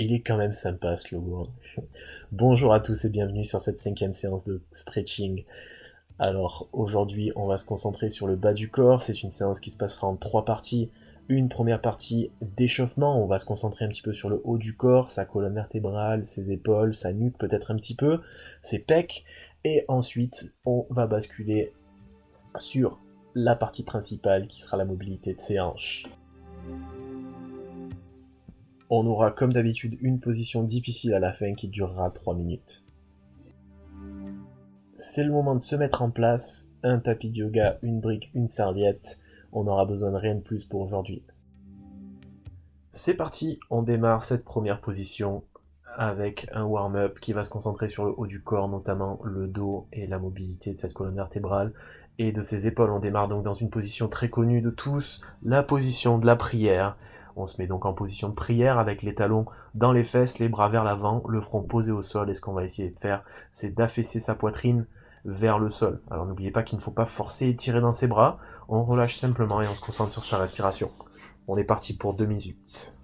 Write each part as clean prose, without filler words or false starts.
Et il est quand même sympa ce logo, hein. Bonjour à tous et bienvenue sur cette 5e séance de stretching. Alors aujourd'hui on va se concentrer sur le bas du corps, c'est une séance qui se passera en 3 parties. Une première partie d'échauffement, on va se concentrer un petit peu sur le haut du corps, sa colonne vertébrale, ses épaules, sa nuque peut-être un petit peu, ses pecs, et ensuite on va basculer sur la partie principale qui sera la mobilité de ses hanches. On aura comme d'habitude une position difficile à la fin qui durera 3 minutes. C'est le moment de se mettre en place, un tapis de yoga, une brique, une serviette, on n'aura besoin de rien de plus pour aujourd'hui. C'est parti, on démarre cette première position avec un warm-up qui va se concentrer sur le haut du corps, notamment le dos et la mobilité de cette colonne vertébrale et de ses épaules. On démarre donc dans une position très connue de tous, la position de la prière. On se met donc en position de prière avec les talons dans les fesses, les bras vers l'avant, le front posé au sol, et ce qu'on va essayer de faire, c'est d'affaisser sa poitrine vers le sol. Alors n'oubliez pas qu'il ne faut pas forcer et tirer dans ses bras, on relâche simplement et on se concentre sur sa respiration. On est parti pour 2 minutes.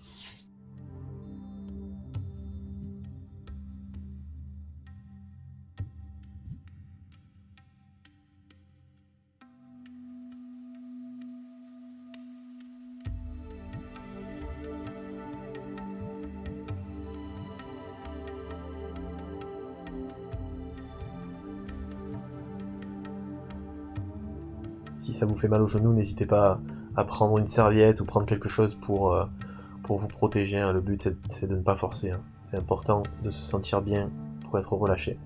Si ça vous fait mal au genou, n'hésitez pas à prendre une serviette ou prendre quelque chose pour vous protéger, hein. Le but c'est de ne pas forcer, hein. C'est important de se sentir bien pour être relâché.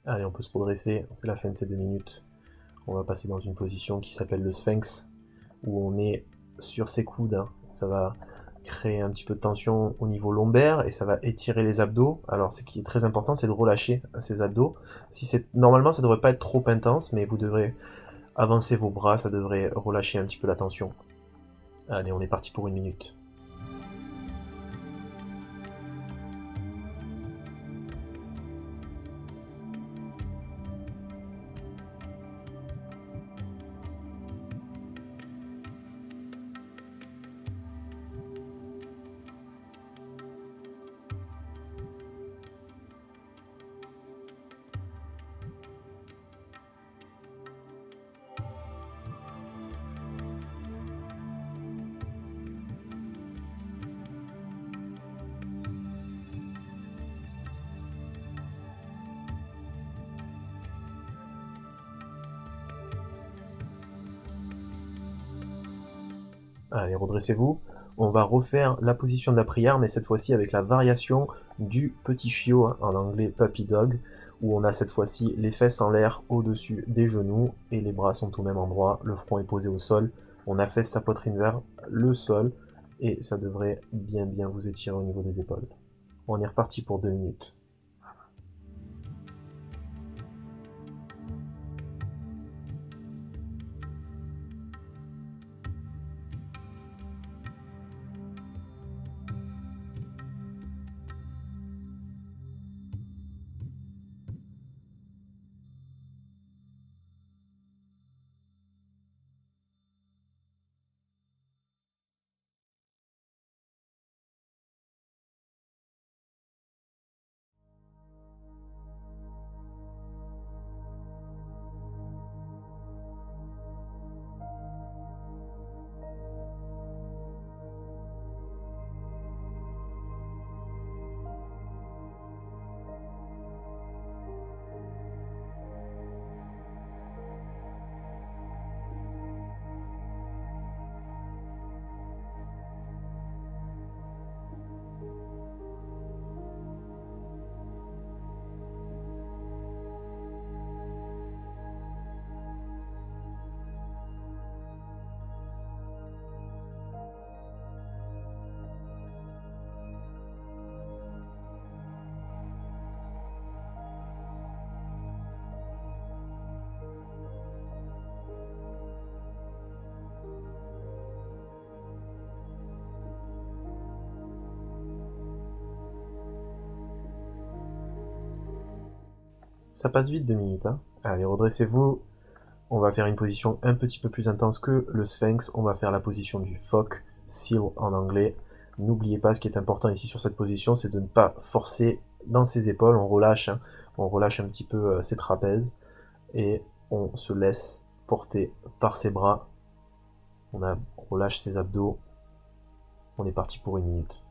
Allez, on peut se redresser, c'est la fin de ces 2 minutes. On va passer dans une position qui s'appelle le sphinx, où on est sur ses coudes, hein. Ça va créer un petit peu de tension au niveau lombaire et ça va étirer les abdos. Alors ce qui est très important, c'est de relâcher ces abdos. Normalement ça devrait pas être trop intense, mais vous devrez avancer vos bras, ça devrait relâcher un petit peu la tension. Allez, on est parti pour 1 minute. Allez, redressez-vous. On va refaire la position de la prière, mais cette fois-ci avec la variation du petit chiot, hein, en anglais puppy dog, où on a cette fois-ci les fesses en l'air au-dessus des genoux et les bras sont au même endroit, le front est posé au sol, on affaisse sa poitrine vers le sol et ça devrait bien vous étirer au niveau des épaules. On est reparti pour 2 minutes. Ça passe vite 2 minutes, hein. Allez, redressez-vous. On va faire une position un petit peu plus intense que le sphinx. On va faire la position du phoque, seal en anglais. N'oubliez pas, ce qui est important ici sur cette position, c'est de ne pas forcer dans ses épaules. On relâche, hein. On relâche un petit peu ses trapèzes et on se laisse porter par ses bras. On relâche ses abdos. On est parti pour 1 minute.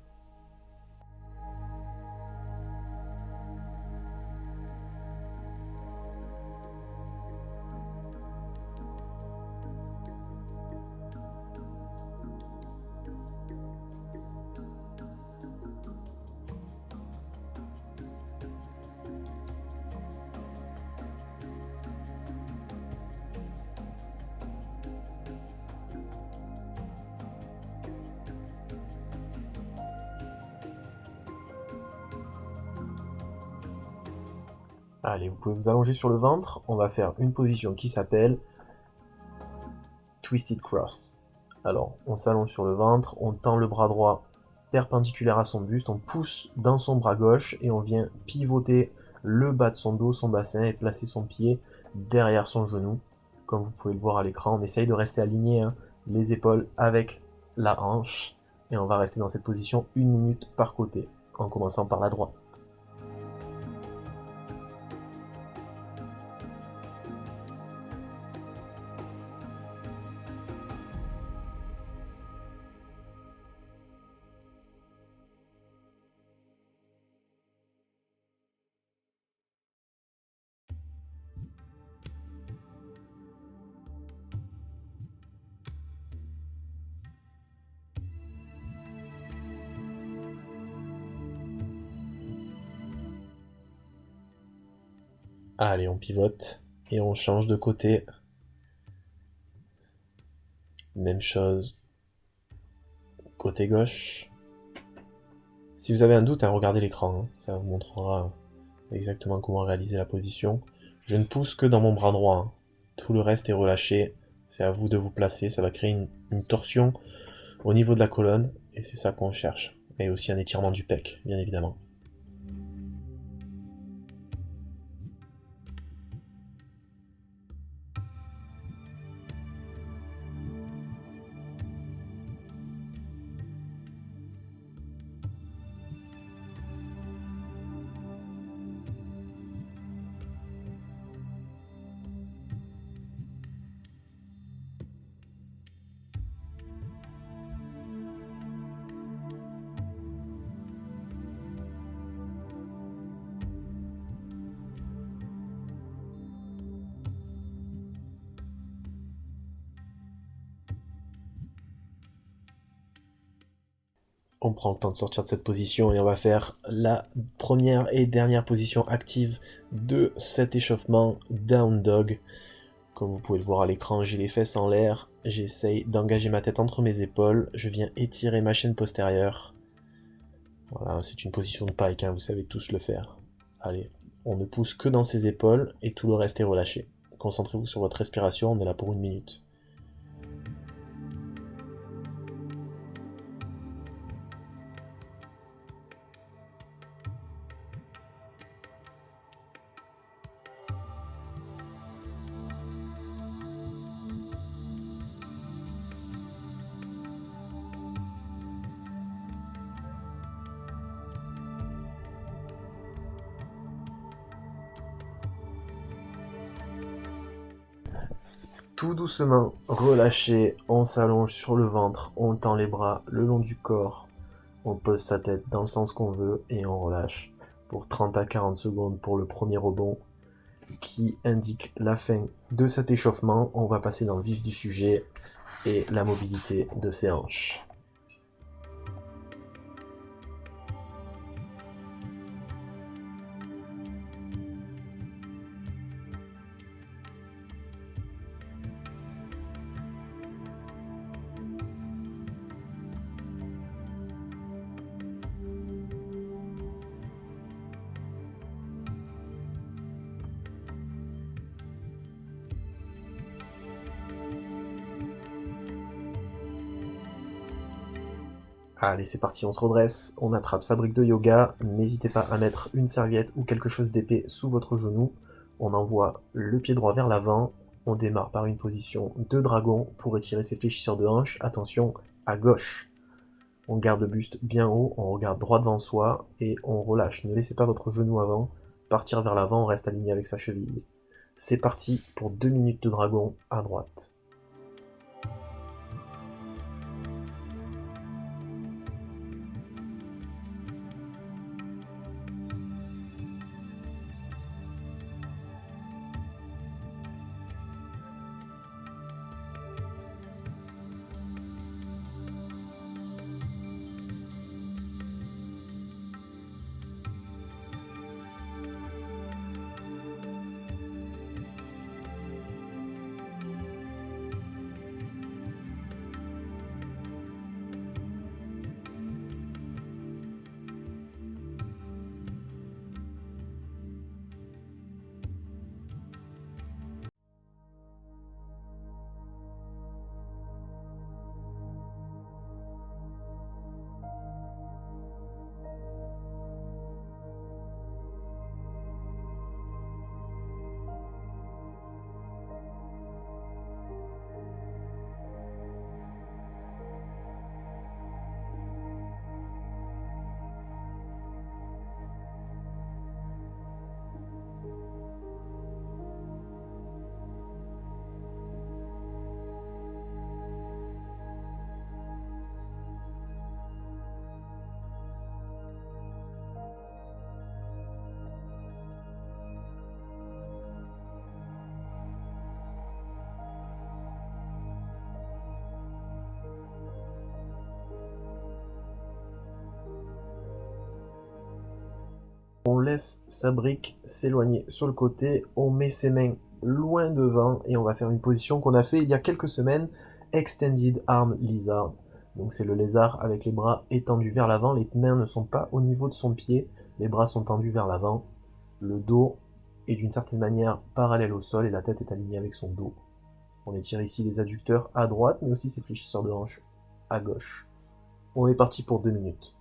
Allez, vous pouvez vous allonger sur le ventre. On va faire une position qui s'appelle Twisted Cross. Alors, on s'allonge sur le ventre, on tend le bras droit perpendiculaire à son buste, on pousse dans son bras gauche et on vient pivoter le bas de son dos, son bassin et placer son pied derrière son genou. Comme vous pouvez le voir à l'écran, on essaye de rester aligné, hein, les épaules avec la hanche. Et on va rester dans cette position 1 minute par côté, en commençant par la droite. Allez, on pivote et on change de côté. Même chose, côté gauche. Si vous avez un doute, hein, regardez l'écran, hein, ça vous montrera exactement comment réaliser la position. Je ne pousse que dans mon bras droit, hein. Tout le reste est relâché, c'est à vous de vous placer, ça va créer une torsion au niveau de la colonne, et c'est ça qu'on cherche. Et aussi un étirement du pec, bien évidemment. On prend le temps de sortir de cette position et on va faire la première et dernière position active de cet échauffement, Down Dog. Comme vous pouvez le voir à l'écran, j'ai les fesses en l'air, j'essaye d'engager ma tête entre mes épaules, je viens étirer ma chaîne postérieure. Voilà, c'est une position de pike, hein, vous savez tous le faire. Allez, on ne pousse que dans ses épaules et tout le reste est relâché. Concentrez-vous sur votre respiration, on est là pour 1 minute. Tout doucement, relâché, on s'allonge sur le ventre, on tend les bras le long du corps, on pose sa tête dans le sens qu'on veut et on relâche pour 30 à 40 secondes pour le premier rebond qui indique la fin de cet échauffement. On va passer dans le vif du sujet et la mobilité de ses hanches. Allez, c'est parti, on se redresse, on attrape sa brique de yoga. N'hésitez pas à mettre une serviette ou quelque chose d'épais sous votre genou. On envoie le pied droit vers l'avant, on démarre par une position de dragon pour étirer ses fléchisseurs de hanche, attention à gauche. On garde le buste bien haut, on regarde droit devant soi et on relâche. Ne laissez pas votre genou avant partir vers l'avant, on reste aligné avec sa cheville. C'est parti pour 2 minutes de dragon à droite. On laisse sa brique s'éloigner sur le côté, on met ses mains loin devant et on va faire une position qu'on a fait il y a quelques semaines, Extended Arm Lizard. Donc c'est le lézard avec les bras étendus vers l'avant, les mains ne sont pas au niveau de son pied, les bras sont tendus vers l'avant, le dos est d'une certaine manière parallèle au sol et la tête est alignée avec son dos. On étire ici les adducteurs à droite mais aussi ses fléchisseurs de hanche à gauche. On est parti pour 2 minutes.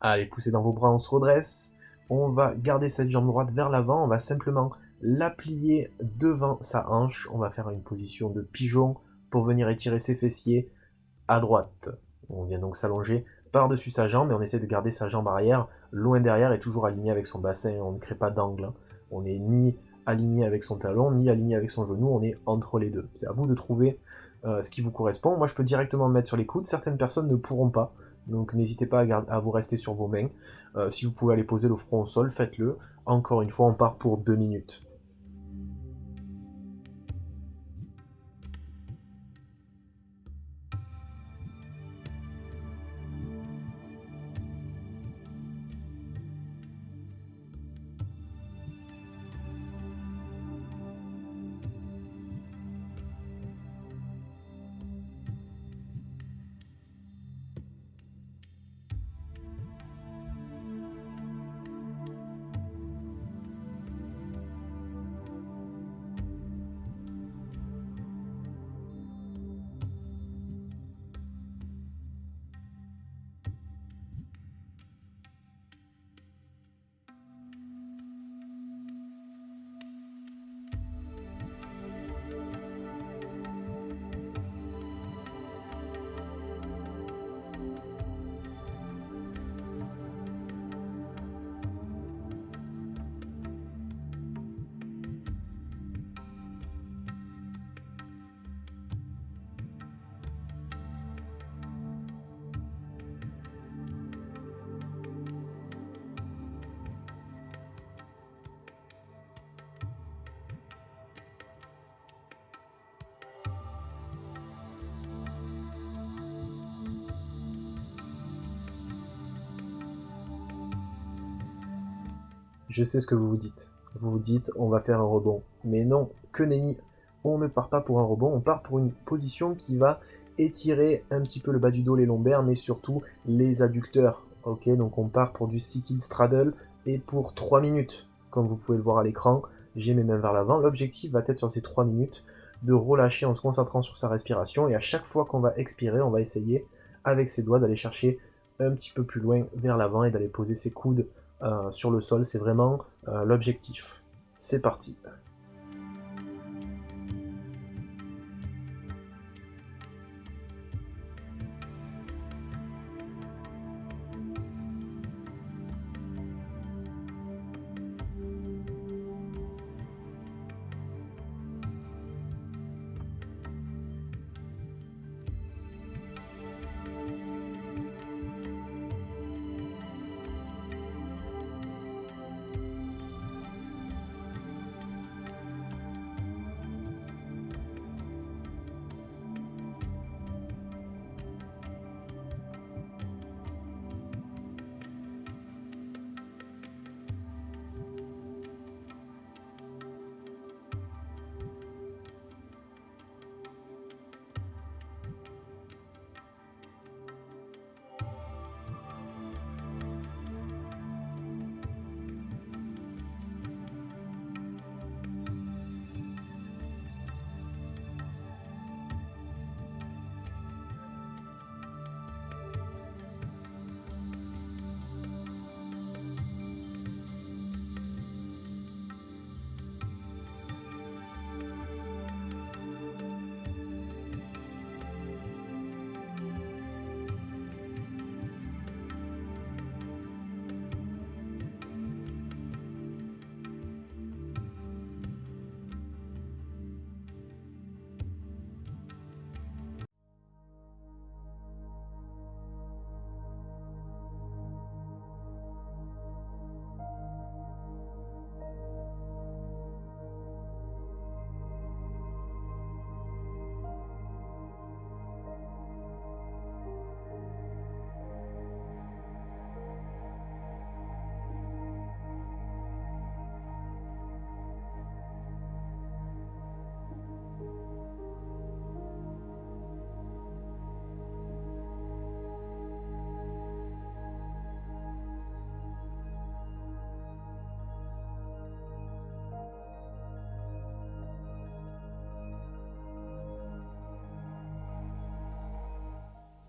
Allez, poussez dans vos bras, on se redresse. On va garder cette jambe droite vers l'avant. On va simplement la plier devant sa hanche. On va faire une position de pigeon pour venir étirer ses fessiers à droite. On vient donc s'allonger par-dessus sa jambe et on essaie de garder sa jambe arrière loin derrière et toujours alignée avec son bassin. On ne crée pas d'angle. On n'est ni aligné avec son talon, ni aligné avec son genou. On est entre les deux. C'est à vous de trouver ce qui vous correspond. Moi, je peux directement me mettre sur les coudes. Certaines personnes ne pourront pas. Donc n'hésitez pas à vous rester sur vos mains. Si vous pouvez aller poser le front au sol, faites-le. Encore une fois, on part pour 2 minutes. Je sais ce que vous vous dites. Vous vous dites, on va faire un rebond. Mais non, que nenni. On ne part pas pour un rebond, on part pour une position qui va étirer un petit peu le bas du dos, les lombaires, mais surtout les adducteurs. Ok, donc on part pour du seated straddle et pour 3 minutes. Comme vous pouvez le voir à l'écran, j'ai mes mains vers l'avant. L'objectif va être sur ces 3 minutes de relâcher en se concentrant sur sa respiration. Et à chaque fois qu'on va expirer, on va essayer avec ses doigts d'aller chercher un petit peu plus loin vers l'avant et d'aller poser ses coudes sur le sol. C'est vraiment l'objectif. C'est parti.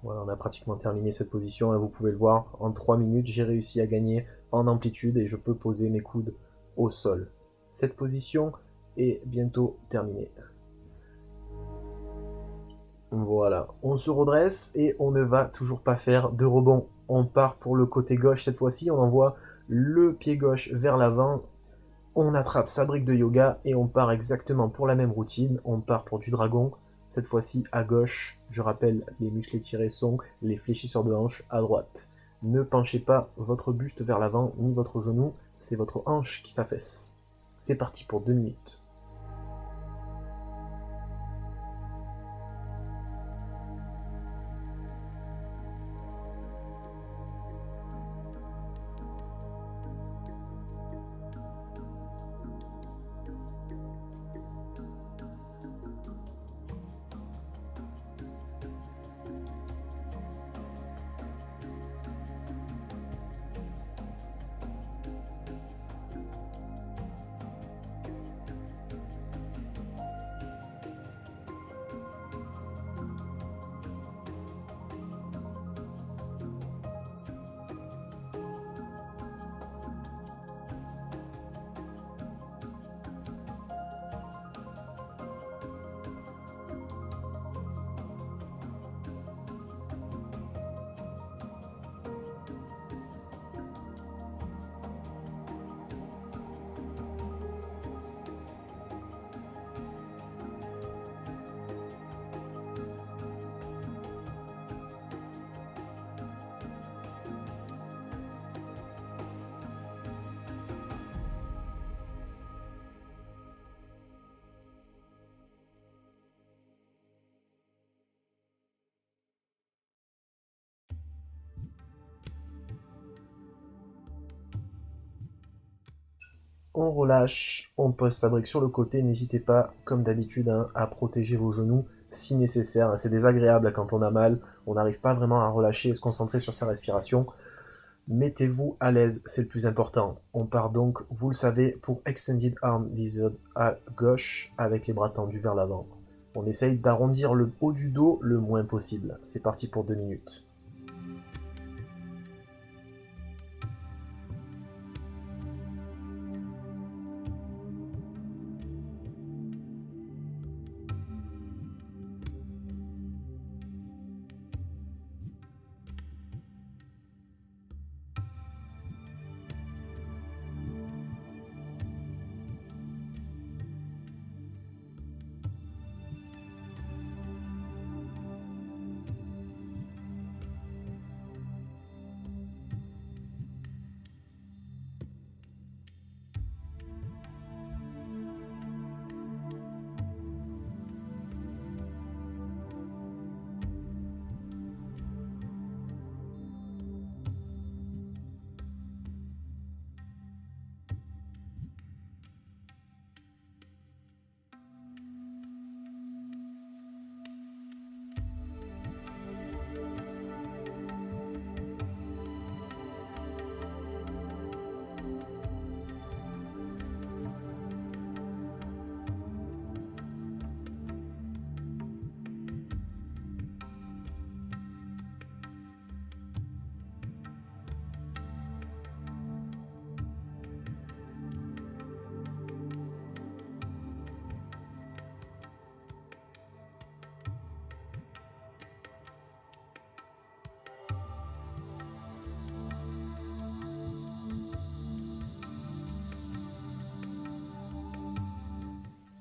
Voilà, on a pratiquement terminé cette position, hein, vous pouvez le voir, en 3 minutes, j'ai réussi à gagner en amplitude et je peux poser mes coudes au sol. Cette position est bientôt terminée. Voilà, on se redresse et on ne va toujours pas faire de rebond. On part pour le côté gauche cette fois-ci, on envoie le pied gauche vers l'avant, on attrape sa brique de yoga et on part exactement pour la même routine. On part pour du dragon, cette fois-ci à gauche. Je rappelle, les muscles étirés sont les fléchisseurs de hanche à droite. Ne penchez pas votre buste vers l'avant ni votre genou, c'est votre hanche qui s'affaisse. C'est parti pour 2 minutes. On relâche, on pose sa brique sur le côté, n'hésitez pas, comme d'habitude, hein, à protéger vos genoux si nécessaire. C'est désagréable quand on a mal, on n'arrive pas vraiment à relâcher et se concentrer sur sa respiration. Mettez-vous à l'aise, c'est le plus important. On part donc, vous le savez, pour Extended Arm Lizard à gauche, avec les bras tendus vers l'avant. On essaye d'arrondir le haut du dos le moins possible. C'est parti pour 2 minutes.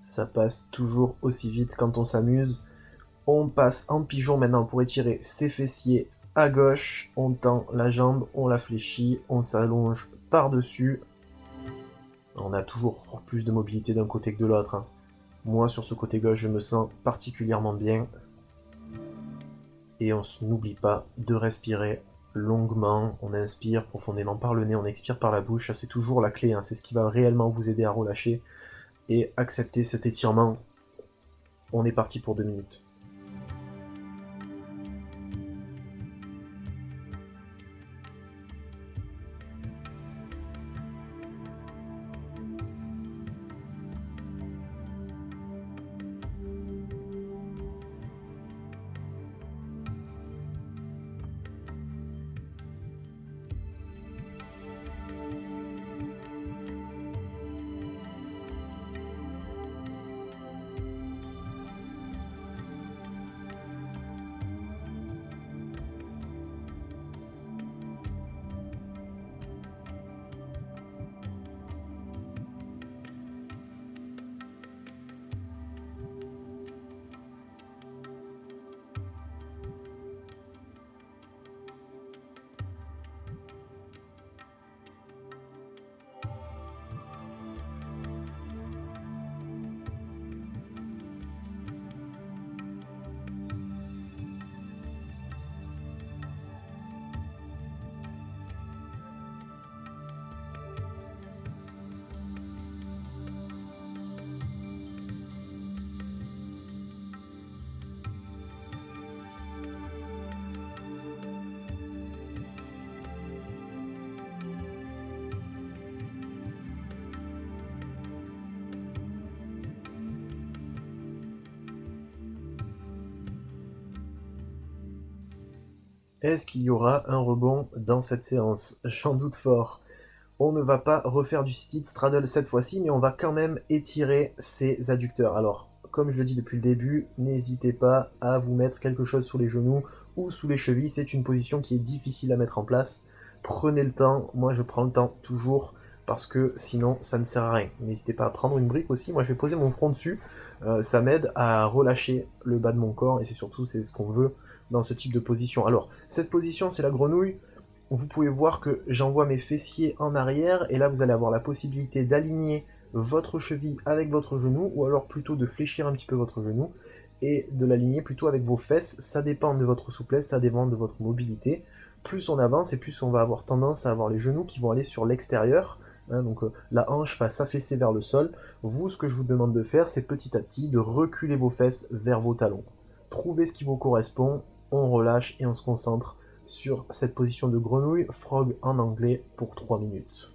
Ça passe toujours aussi vite quand on s'amuse. On passe en pigeon maintenant pour étirer ses fessiers à gauche. On tend la jambe, on la fléchit, on s'allonge par-dessus. On a toujours plus de mobilité d'un côté que de l'autre, hein. Moi, sur ce côté gauche, je me sens particulièrement bien. Et on n'oublie pas de respirer longuement. On inspire profondément par le nez, on expire par la bouche. C'est toujours la clé, hein. C'est ce qui va réellement vous aider à relâcher et accepter cet étirement. On est parti pour 2 minutes. Est-ce qu'il y aura un rebond dans cette séance? J'en doute fort. On ne va pas refaire du seated straddle cette fois-ci, mais on va quand même étirer ses adducteurs. Alors, comme je le dis depuis le début, n'hésitez pas à vous mettre quelque chose sous les genoux ou sous les chevilles. C'est une position qui est difficile à mettre en place. Prenez le temps. Moi, je prends le temps toujours parce que sinon, ça ne sert à rien. N'hésitez pas à prendre une brique aussi. Moi, je vais poser mon front dessus. Ça m'aide à relâcher le bas de mon corps et c'est surtout c'est ce qu'on veut dans ce type de position. Alors, cette position, c'est la grenouille. Vous pouvez voir que j'envoie mes fessiers en arrière et là vous allez avoir la possibilité d'aligner votre cheville avec votre genou ou alors plutôt de fléchir un petit peu votre genou et de l'aligner plutôt avec vos fesses. Ça dépend de votre souplesse, ça dépend de votre mobilité. Plus on avance et plus on va avoir tendance à avoir les genoux qui vont aller sur l'extérieur hein, donc la hanche va s'affaisser vers le sol. Vous, ce que je vous demande de faire, c'est petit à petit de reculer vos fesses vers vos talons. Trouvez ce qui vous correspond, on relâche et on se concentre sur cette position de grenouille, frog en anglais, pour 3 minutes.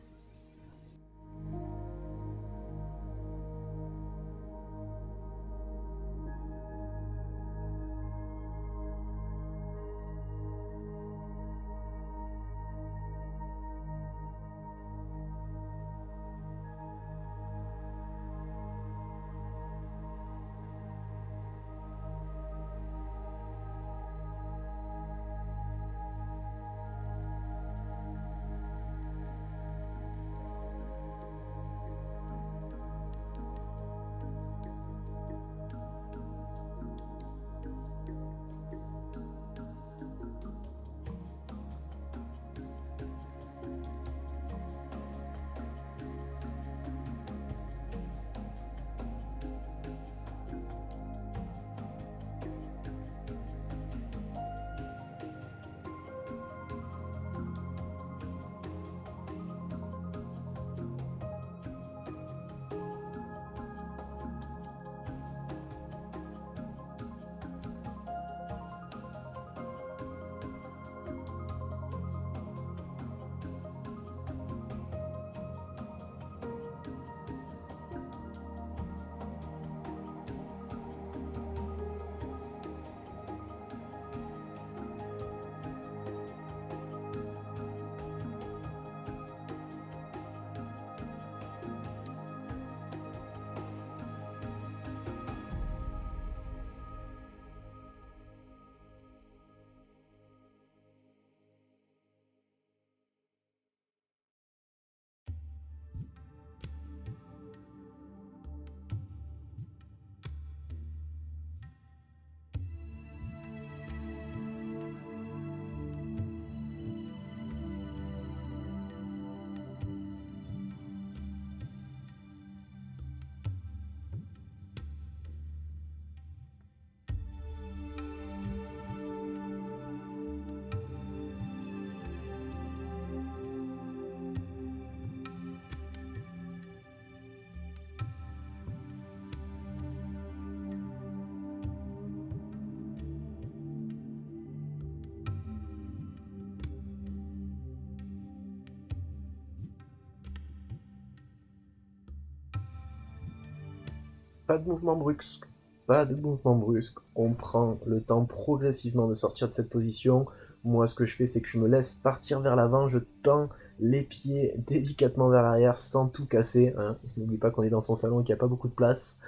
Pas de mouvement brusque, pas de mouvement brusque. On prend le temps progressivement de sortir de cette position. Moi, ce que je fais, c'est que je me laisse partir vers l'avant, je tends les pieds délicatement vers l'arrière sans tout casser, hein. N'oublie pas qu'on est dans son salon et qu'il n'y a pas beaucoup de place.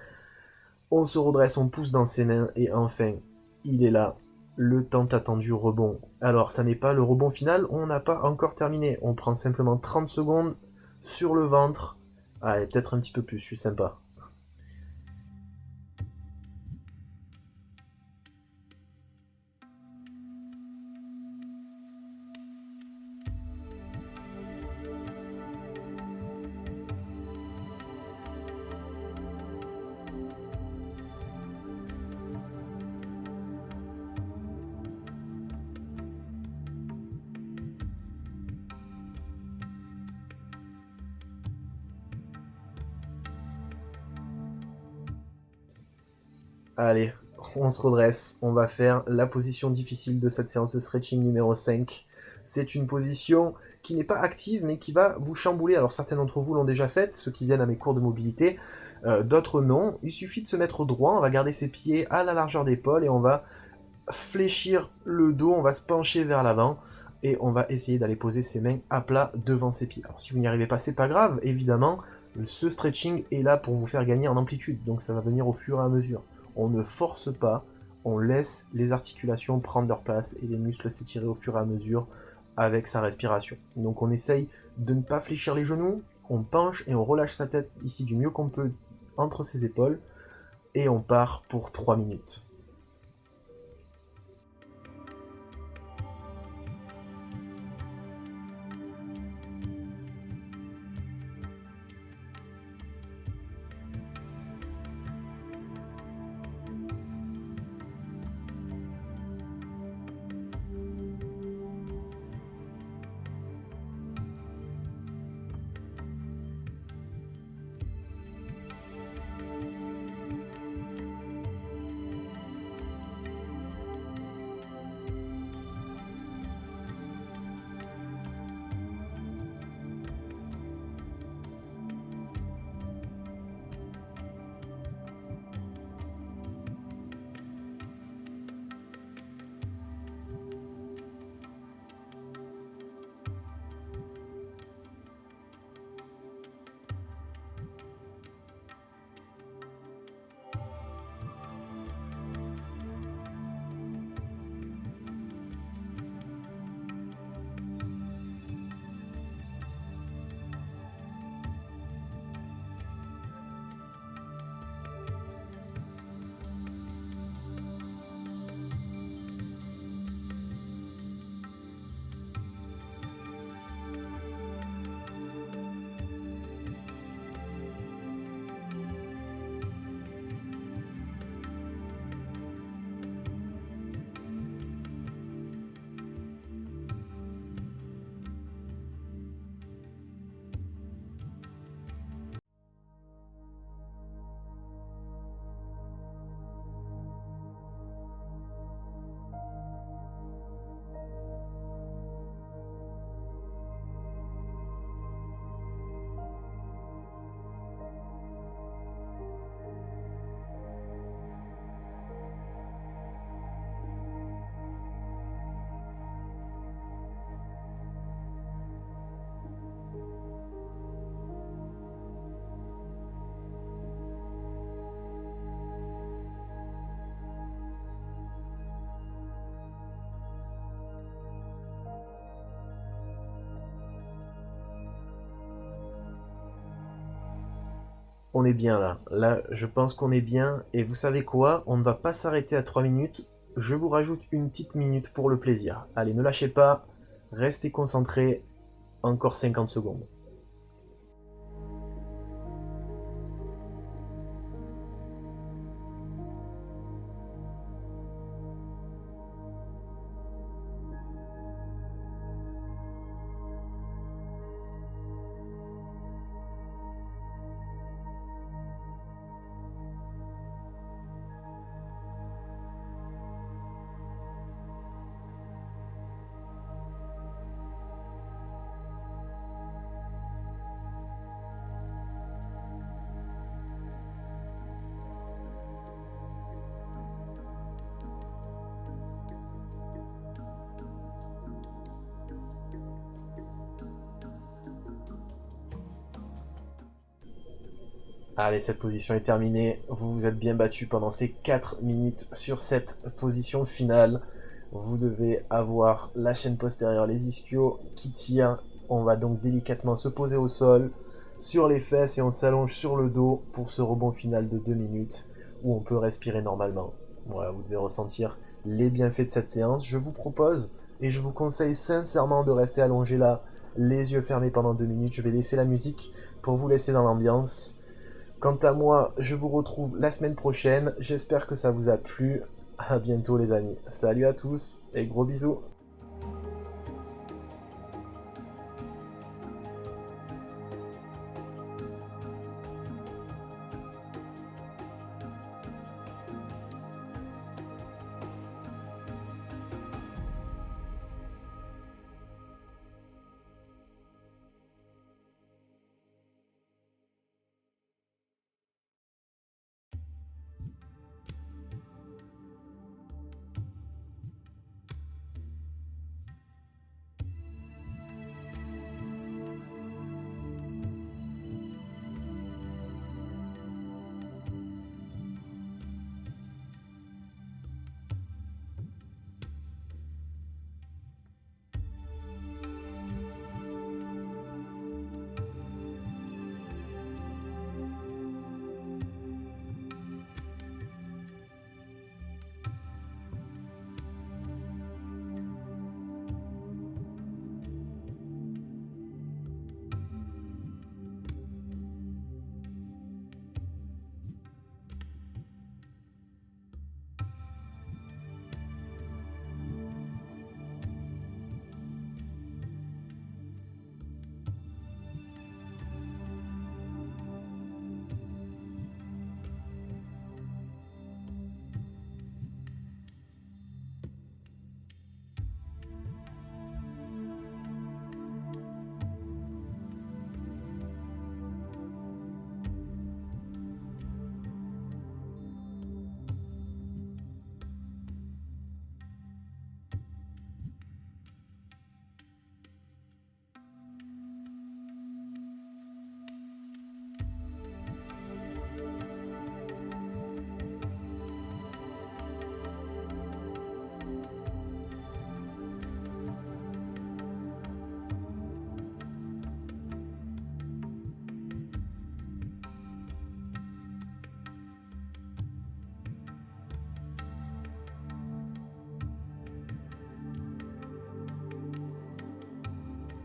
On se redresse, on pousse dans ses mains et enfin, il est là. Le tant attendu rebond. Alors, ça n'est pas le rebond final, on n'a pas encore terminé. On prend simplement 30 secondes sur le ventre. Allez, peut-être un petit peu plus, je suis sympa. Allez, on se redresse, on va faire la position difficile de cette séance de stretching numéro 5. C'est une position qui n'est pas active mais qui va vous chambouler. Alors certains d'entre vous l'ont déjà faite, ceux qui viennent à mes cours de mobilité, d'autres non. Il suffit de se mettre droit, on va garder ses pieds à la largeur d'épaule et on va fléchir le dos, on va se pencher vers l'avant et on va essayer d'aller poser ses mains à plat devant ses pieds. Alors si vous n'y arrivez pas, c'est pas grave, évidemment, ce stretching est là pour vous faire gagner en amplitude, donc ça va venir au fur et à mesure. On ne force pas, on laisse les articulations prendre leur place et les muscles s'étirer au fur et à mesure avec sa respiration. Donc on essaye de ne pas fléchir les genoux, on penche et on relâche sa tête ici du mieux qu'on peut entre ses épaules et on part pour 3 minutes. On est bien là. Là, je pense qu'on est bien. Et vous savez quoi? On ne va pas s'arrêter à 3 minutes. Je vous rajoute une petite minute pour le plaisir. Allez, ne lâchez pas. Restez concentrés. Encore 50 secondes. Allez, cette position est terminée. Vous vous êtes bien battu pendant ces 4 minutes sur cette position finale. Vous devez avoir la chaîne postérieure, les ischios qui tirent. On va donc délicatement se poser au sol, sur les fesses et on s'allonge sur le dos pour ce rebond final de 2 minutes où on peut respirer normalement. Voilà, vous devez ressentir les bienfaits de cette séance. Je vous propose et je vous conseille sincèrement de rester allongé là, les yeux fermés pendant 2 minutes. Je vais laisser la musique pour vous laisser dans l'ambiance. Quant à moi, je vous retrouve la semaine prochaine. J'espère que ça vous a plu. À bientôt les amis. Salut à tous et gros bisous.